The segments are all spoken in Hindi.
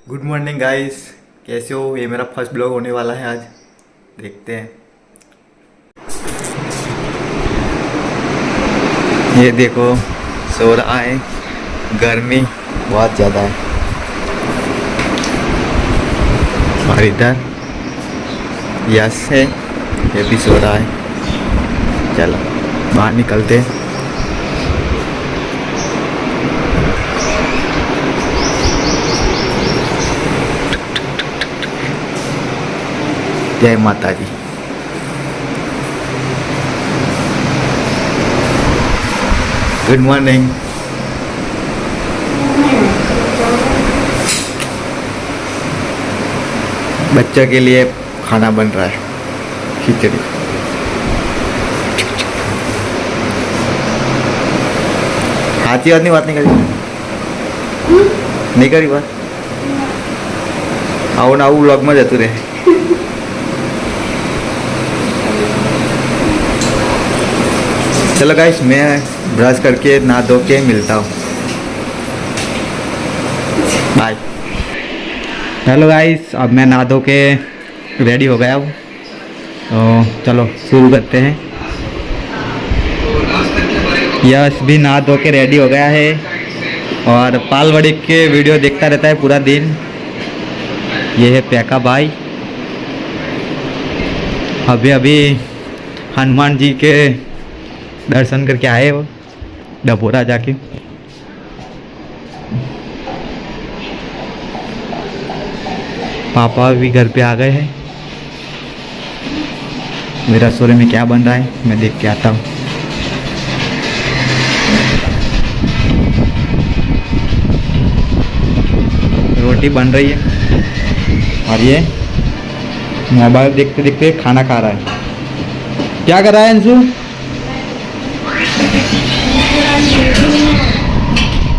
गुड मॉर्निंग गाइस, कैसे हो। ये मेरा फर्स्ट ब्लॉग होने वाला है आज। देखते हैं। ये देखो, सो रहा है। गर्मी बहुत ज़्यादा है। और इधर यस है, ये भी सो रहा है। चलो बाहर निकलते हैं। जय माता दी। Good morning. बच्चों के लिए खाना बन रहा है, खिचड़ी। हाथी बात नहीं करी, नहीं करी बात। आओ ना, व्लॉग में जतु रहे। चलो गाइस, मैं ब्रश करके नहा धो के मिलता हूँ। बाय। हेलो गाइस, अब मैं नहा धो के रेडी हो गया हूँ, तो चलो शुरू करते हैं। यश भी नहा धो के रेडी हो गया है और पालवड़ी के वीडियो देखता रहता है पूरा दिन। ये है पैका भाई। अभी अभी हनुमान जी के दर्शन करके आए वो डभोरा जाके। पापा भी घर पे आ गए हैं। मेरा रसोई में क्या बन रहा है मैं देख के आता हूँ। रोटी बन रही है और ये मोबाइल देखते देखते खाना खा रहा है। क्या कर रहा है अंशु?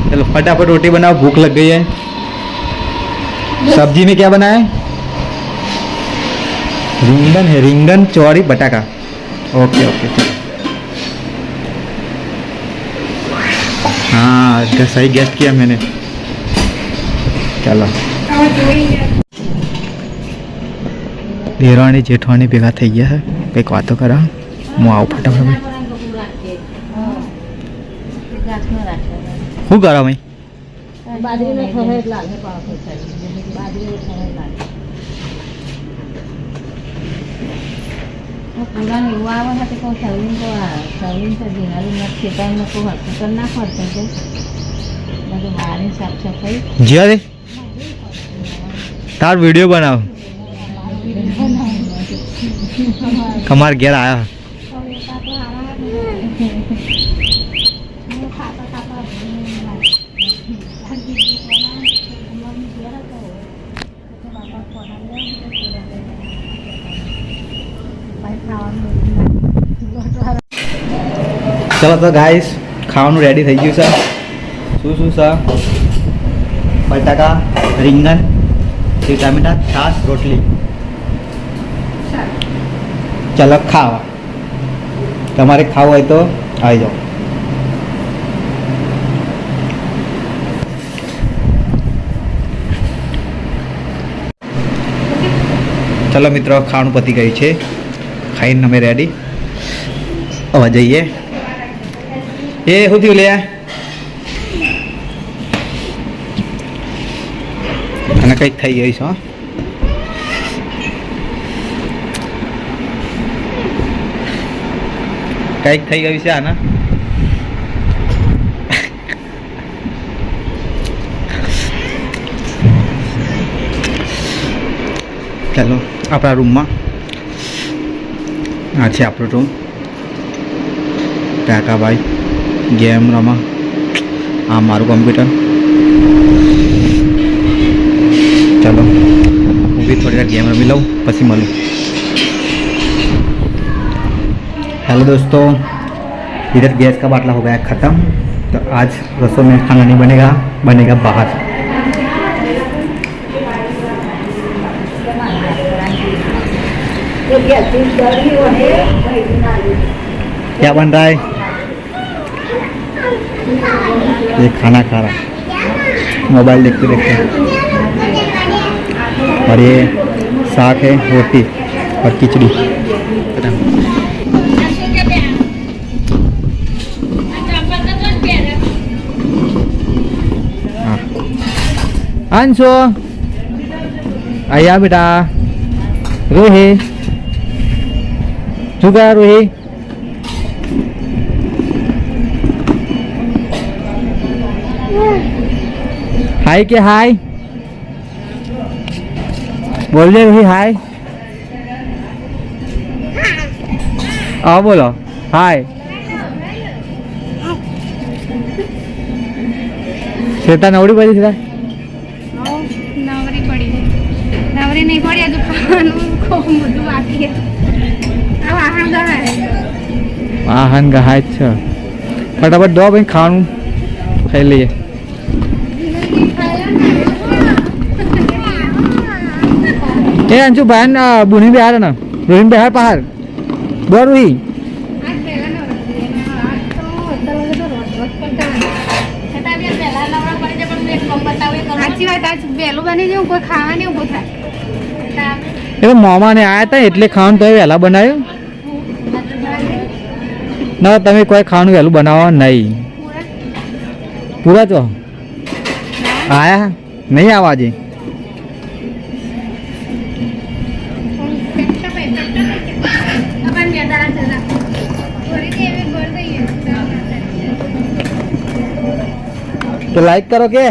चलो फटाफट रोटी बनाओ, भूख लग गई है। सब्जी में क्या बना है? रिंगन है, रिंगन चौड़ी बटाका। ओके ओके, हाँ सही गेस्ट किया मैंने। चलो देराणी जेठवाणी भेगा थी गया है, कई बातों करा। હું આવું ફટાફટ। શું કરો ભાઈ? બાજરીનો ઠહેર લાલ હે પાવ બાજરીનો ઠહેર લાલ પૂરા એવું આવે છે તો સવલીન તો જીનારી મત ખેતરમાં કોઈ હકીકત ના પડતો છે બધું બહારની સાફ સફાઈ જ્યારે તાર વિડીયો બનાવ કમાર ઘેર આયા। चलो तो गाइस, खाવાનું रेडी થઈ ગયું છે। શું છે? બટાકા, રીંગણ, ટામેટા, છાશ, રોટલી। चलो खावा। તમારે ખાવું હોય તો આવી જાઓ। चलो मित्रों, खाવાનું પતી ગયું છે। ખાઈને અમે રેડી હવે જઈએ। એ શું થયું લે? અને કંઈક થઈ ગયું છે। કંઈક થઈ ગયું છે આના। ચાલો આપણા રૂમમાં આ છે આપણો રૂમ। કાકાભાઈ ગેમ રમા, આ મારું કમ્પ્યુટર। चलो હું भी थोड़ी देर गेम रमी लूँ पसी મળું। हेलो दोस्तों, इधर गैस का बाटला हो गया ख़त्म, तो आज रसोई में खाना नहीं बनेगा, बनेगा बाहर। क्या बन रहा है? ये खाना खा रहा, मोबाइल देखते देखते। और ये साग है, रोटी और खिचड़ी। अंशु आया बेटा। रोही juga रोही। हाय के हाय बोल दे रोही हाय। आओ बोलो हाय। श्वेता नवड़ी पड़ी थी नवरी पड़ी है। नवरी नहीं पड़ी है तो खूब मुद्दू बाकी है। अब आहान गहा है। आहान गहा है। अच्छा फटाफट दो भाई खानू खाई लिए। ए अंशु बहन बुनी बिहार है ना रोहिन बिहार पहाड़ बोल रुही। आज पहला नवरात्रि है ना। आज तो अंदर वाले तो रोज पड़ता है। छता भी पहला नवरात्रि पड़े जब मैं कम बतावे करो। अच्छी बात आज बेलो बनी जो कोई खावा नहीं उभो था। એ મામા ને આયા હતા એટલે ખાવાનું તો વહેલા બનાવ્યું ના તમે કોઈ ખાવાનું વહેલું બનાવવા નહીં પૂરા છો આયા નહીં આવા આજે तो लाइक करो के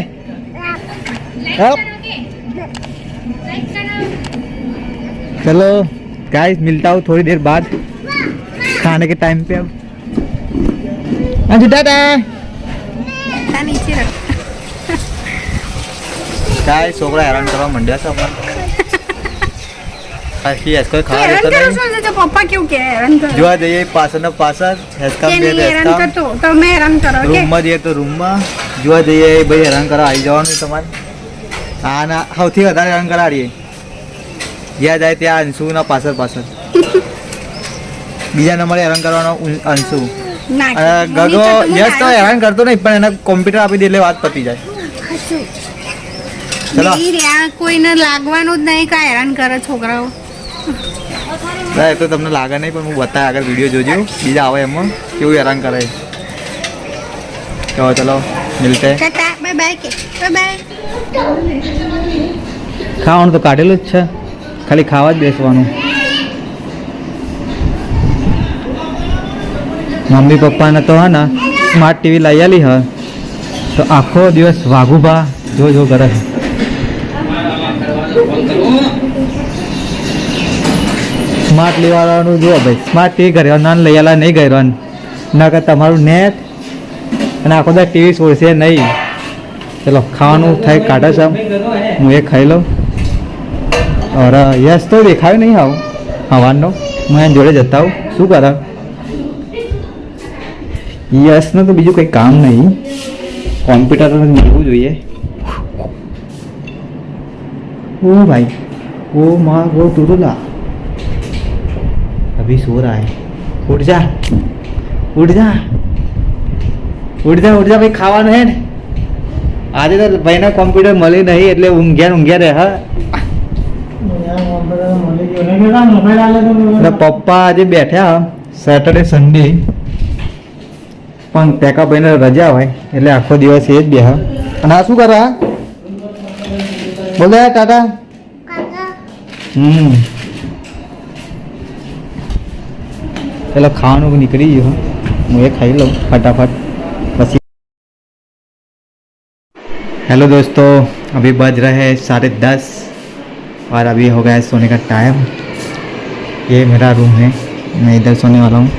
चलो गाइस मिलता हूँ थोड़ी देर बाद खाने के टाइम पे। अब टाटा नीचे रख। गाइस छोकरा हैरान કરવા માંડ્યા છે અમાર આખી એસ્કો ખાવા हैरान દેતો करो નહીં तो पापा क्यों क्या हैरान करो। જોવા જઈએ પાછળનો પાછળ હેસ્કામ के બે नहीं हैरान હેસ્કામ करतो तो मैं हैरान करो के। રૂમમાં જઈએ તો રૂમમાં જોવા જઈએ ભાઈ હેરાન કરવા આવી જવાનું તમારે હા ના સૌથી વધારે હેરાન કરાડીએ જ્યાં જાય ત્યાં અંશુના પાછળ પાછળ બીજા નંબરે હેરાન કરવાનો અંશુ ना ગગો યસ તો હેરાન કરતો નહીં પણ એને કોમ્પ્યુટર આપી દે એટલે વાત પતી જાય ચલો नहीं रे कोઈને लागવાનું જ નહીં કા हैरान કરે છોકરાઓ। એ તો તમને લાગે નહીં પણ હું બતાય આગળ વિડીયો જોજો બીજા આવે એમાં કેવું હેરાન કરે તો ચલો મિલતે टाटा बाय बाय के बाय बाय। ખાવાનું તો કાઢેલું જ છે ખાલી ખાવા જ બેસવાનું મમ્મી પપ્પાને તો હે ને સ્માર્ટ ટીવી લઈ આલી હ તો આખો દિવસ વાઘુભા જો જો કરે છે સ્માર્ટ લેવાનું જુઓ ભાઈ સ્માર્ટ ટીવી ઘરે ના લઈ આલા નહીં ગયું ના કે તમારું નેટ અને આખો દા ટીવી છોડશે નહીં ચલો ખાવાનું થાય કાઢે છે હું એ ખાઈ લઉં और यस तो देखायो नहीं आव हवानो मैं जोड़े जता हूँ शू कर यस ने तो बीजू कोई काम नहीं कॉम्प्यूटर मिलव जो ओ भाई ओ माँ वो टूटूला अभी सो रहा है उठ जा उठ जा उठ जा उठ जा भाई खावा है आज तो भाई ना कॉम्प्यूटर मळे नहीं એટલે ઊંઘ્યા રહે પપ્પા આજે બેઠા સેટરડે સન્ડે પણ ટેકા ભાઈને રજા હોય એટલે આખો દિવસ એ જ બેહ અને આ શું કરે બોલે ટાટા પેલો ખાવાનું નીકળી ગયું હું એ ખાઈ લઉં फटाफट પછી हेलो दोस्तों अभी बज रहे हैं 10:30 और अभी हो गया है सोने का टाइम। ये मेरा रूम है मैं इधर सोने वाला हूँ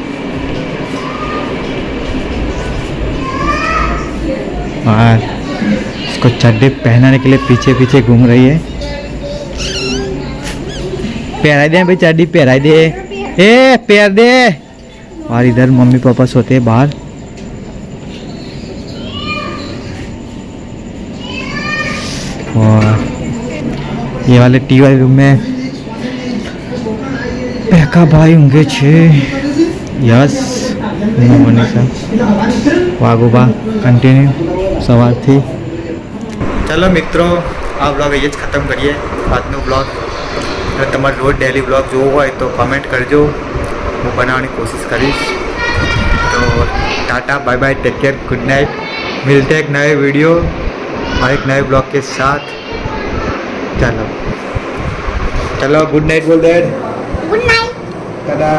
और इसको चड्डी पहनाने के लिए पीछे पीछे घूम रही है। पहराई दे भाई चड्डी पहराई दे ए पैर दे। और इधर मम्मी पापा सोते हैं बाहर और ये वाले टी वाले रूम में पेका भाई होंगे छे यस मनीषा वागोबा कंटिन्यू सवार थी। चलो मित्रों આ બ્લોગ અહીંયા જ ખતમ કરીએ આજનો બ્લોગ. અને તમારે રોજ ડેલી બ્લોગ જોવો હોય તો કમેન્ટ કરજો, હું બનાવવાની કોશિશ કરીશ. તો tata bye bye, take care, good night. मिलते हैं एक नए वीडियो और एक नए ब्लॉग के साथ. चलो चलो गुड नाइट बोल दे. Good night. टाटा.